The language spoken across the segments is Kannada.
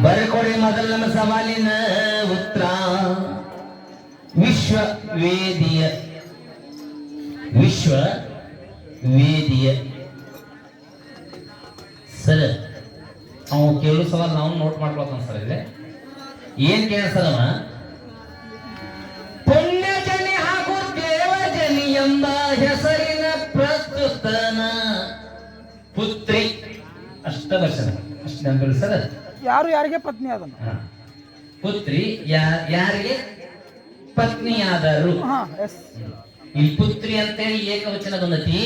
ಬರ್ಕೊಡಿ ಮೊದಲ ನಮ್ಮ ಸವಾಲಿನ ಉತ್ತರ. ವಿಶ್ವವೇದಿಯ ಸರ್ ಅವು ಕೇಳು ಸವಾಲ್ ನಾವು ನೋಟ್ ಮಾಡ್ಕೊಳ್ತಾನ ಸರ್. ಇದೆ ಏನ್ ಕೇಳಿಸದವ? ಪುಣ್ಯಜನಿ ಹಾಗೂ ದೇವಜನಿ ಎಂಬ ಹೆಸರಿನ ಪ್ರಸ್ತುತನ ಪುತ್ರಿ ಅಷ್ಟ ವರ್ಷ ಅಷ್ಟ ನೆನಪಿಲ್ಲ ಸರ್. ಯಾರು ಯಾರಿಗೆ ಪತ್ನಿ ಅದನ್ನು ಪುತ್ರಿ ಯಾರಿಗೆ ಪತ್ನಿಯಾದರು. ಇಲ್ಲಿ ಪುತ್ರಿ ಅಂತೇಳಿ ಏಕವಚನ ಬಂದತಿ.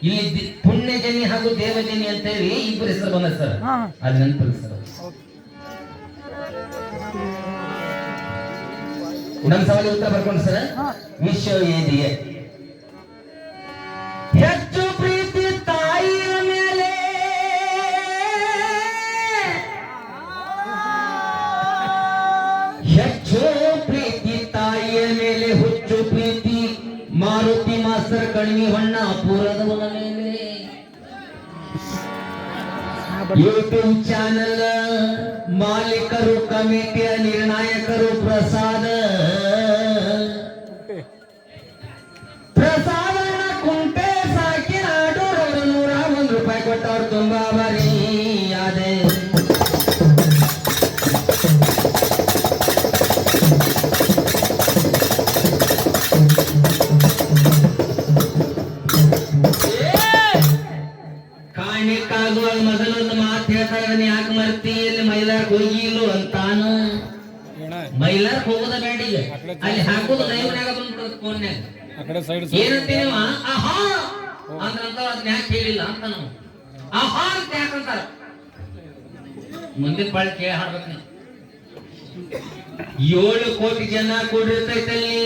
ಇಲ್ಲಿ ಪುಣ್ಯಜನಿ ಹಾಗೂ ದೇವಜನಿ ಅಂತೇಳಿ ಇಬ್ಬರು ಹೆಸರು ಬಂದ ಸರ್. ಅದು ನೆನಪಿಲ್ಲ ಸರ್. ನಮ್ಮ ಸವಾಲಿಗೆ ಉತ್ತರ ಬರ್ಕೊಂಡು ಸರ್. ವಿಶ್ವವೇದಿಯ ಹೆಚ್ಚು ಪ್ರೀತಿ ತಾಯಿಯ ಮೇಲೆ, ಹೆಚ್ಚು ಪ್ರೀತಿ ತಾಯಿಯ ಮೇಲೆ, ಹುಚ್ಚು ಪ್ರೀತಿ ಮಾರುತಿ ಮಾಸ್ತರ್ ಕಣಿವಿ ಹೊಣ್ಣ ಪೂರದವನ ಮೇಲೆ. ಯೂಟ್ಯೂಬ್ ಚಾನಲ್ ಮಾಲೀಕರು, ಕಮಿಟಿಯ ನಿರ್ಣಾಯಕರು, ಪ್ರಸಾದನ ಕುಂಟೆ ಸಾಕಿ ಆಡೋರವರು 101 ರೂಪಾಯಿ ಕೊಟ್ಟವ್ರು ತುಂಬಾ ಬರೀ ಅದೇ. ಕಾಣಿಕಾಗುವಾಗ ಮೊದಲೊಂದು ಮಾತು ಹೇಳ್ತಾರೆ, ಯಾಕೆ ಮರ್ತಿ ಇಲ್ಲಿ ಮೈಲಾರ್ಕ್ ಹೋಗಿಲ್ಲ ಅಂತಾನ. ಮೈಲಾರ್ಕ್ ಹೋಗೋದ ಬೇಡ, ಅಲ್ಲಿ ಹಾಕೋದು ಲೈವ್ನಾಗ ಬಂದ್ಬಿಡೋದು ಫೋನ್ಯಾಗ. ಏನಂತೀವಿ ಆಹಾ ಅಂದ್ರಂತ ಅದನ್ನ ಯಾಕೆ ಹೇಳಿಲ್ಲ ಅಂತ ನಾವು ಆಹಾ ಅಂತ ಯಾಕಂತಾರ. ಮುಂದಿನ ಪಾಳಿ ಕೇಳಿ ಹಾಡ್ಬೇಕು ನೀವು. 7 ಕೋಟಿ ಜನ ಕೂಡಿರ್ತೈತಲ್ಲಿ,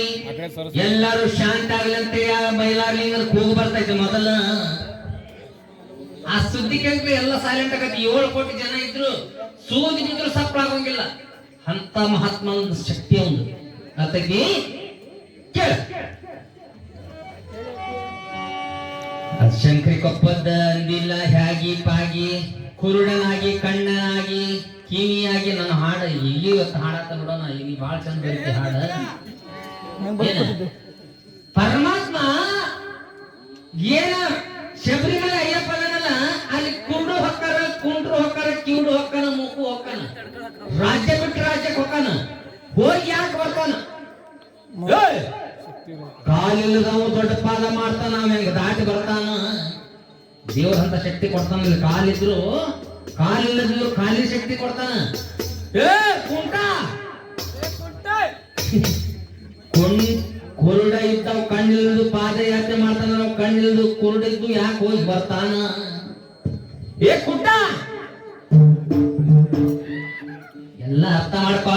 ಎಲ್ಲಾರು ಶಾಂತ ಆಗ್ಲಂತೆ ಮೈಲಾರ್ಲಿಂಗ ಕೂಗು ಬರ್ತೈತೆ. ಮೊದಲ ಆ ಸುದ್ದಿ ಕೇಳಿದ್ರೆ ಎಲ್ಲ ಸೈಲೆಂಟ್ ಆಗತ್ತೆ. 7 ಕೋಟಿ ಜನ ಇದ್ರು ಸೂದಿ ಬಿದ್ರು ಸಪ್ಪಳಾಗಂಗಿಲ್ಲ. ಅಂತ ಮಹಾತ್ಮ ಒಂದು ಶಕ್ತಿ ಒಂದು ಅತಗಿ ಕೇಳ. ಶಂಕರಿ ಕೊಪ್ಪದ ಅಂದಿಲ್ಲ ಹ್ಯಾಗಿ ಪಾಗಿ, ಕುರುಡನಾಗಿ ಕಣ್ಣನಾಗಿ ಕಿವಿಯಾಗಿ. ನನ್ನ ಹಾಡ ಇಲ್ಲಿ ಇವತ್ತು ಹಾಡಾತ ನೋಡೋಣ. ಇಲ್ಲಿ ಬಹಳ ಚಂದ ಬರುತ್ತೆ ಹಾಡ. ಪರಮಾತ್ಮ ಏನ ಶಬರಿಮಲೆ ಅಯ್ಯಪ್ಪನಲ್ಲ, ಅಲ್ಲಿ ಕುಂಡ್ರು ಹೊಕ್ಕಾರ, ಕಿವುಡು ಹೊಕ್ಕನ, ಮೂಕು ಹೊಕ್ಕನ, ರಾಜ್ಯ ಬಿಟ್ಟು ರಾಜ್ಯಕ್ಕೆ ಹೊಕ್ಕನ. ಹೋಗಿ ಯಾಕೆ ಬರ್ತಾನ? ಕಾಲಿಲ್ಲದವ ದೊಡ್ಡ ಪಾದ ಮಾಡ್ತಾನ, ಅವ ಹೆಂಗ ದಾಟಿ ಬರ್ತಾನ. ದೇವರಂತ ಶಕ್ತಿ ಕೊಡ್ತಾನ. ಕಾಲಿದ್ರು ಕಾಲಿಲ್ಲದ್ರು ಕಾಲಿ ಶಕ್ತಿ ಕೊಡ್ತಾನ. ಕುರುಡ ಇದ್ದಾವ ಕಣ್ಣಿಲ್ದು ಪಾದಯಾತ್ರೆ ಮಾಡ್ತಾನ. ನಾವು ಕಣ್ಣಿಲ್ದು ಕುರುಡಿದ್ದು ಯಾಕೆ ಹೋಗಿ ಬರ್ತಾನ? ಕುಟ್ಟ ಎಲ್ಲ ಅರ್ಥ ಮಾಡ್ಕೊ.